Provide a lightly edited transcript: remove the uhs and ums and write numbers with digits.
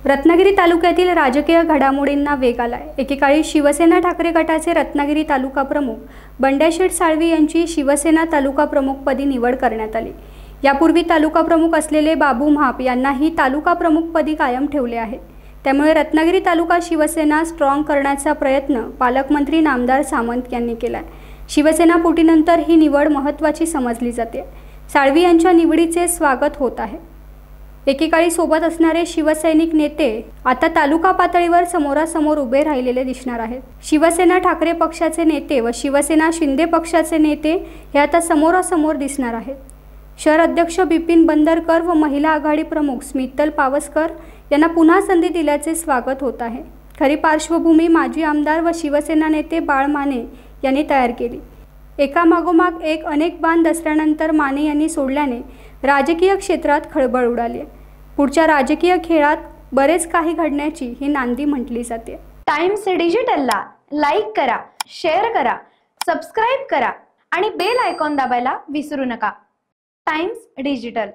रत्नागिरी तालुक्यातील राजकीय घडामोडींना वेग आलाय। एकेकाळी शिवसेना ठाकरे गटाचे रत्नागिरी तालुका प्रमुख बंड्याशेठ साळवी यांची शिवसेना तालुका प्रमुखपदी निवड करण्यात आली। यापूर्वी तालुका प्रमुख असलेले बाबू महाप यांनाही तालुका प्रमुखपदी कायम ठेवले आहे। त्यामुळे रत्नागिरी तालुका शिवसेना स्ट्रॉंग करण्याचा प्रयत्न पालकमंत्री नामदार सामंत यांनी केलाय। शिवसेना फुटीनंतर ही निवड महत्त्वाची समजली जाते। साळवी यांच्या निवडीचे स्वागत होत आहे। एकेकाळी सोबत असणारे शिवसैनिक नेते आता तालुका पातळीवर समोरासमोर उभे राहिलेले दिसणार आहेत। शिवसेना ठाकरे पक्षाचे नेते व शिवसेना शिंदे पक्षाचे नेते हे आता समोरासमोर दिसणार आहेत। शहर अध्यक्ष बिपिन बंदरकर व महिला आघाडी प्रमुख स्मितल पावसकर यांना पुन्हा संधी दिल्याचे स्वागत होत आहे। खरी पार्श्वभूमी माजी आमदार व शिवसेना नेते बाळ माने यांनी तयार केली। एकामागोमाग एक अनेक बाण दसऱ्यानंतर माने यांनी सोडल्याने राजकीय क्षेत्रात खळबळ उडाली। पुढच्या राजकीय खेळात बरेच काही घडण्याची ही नांदी म्हटली जाते। टाइम्स डिजिटलला लाईक करा, शेअर करा, सबस्क्राइब करा आणि बेल आयकॉन दाबायला विसरू नका। Times digital.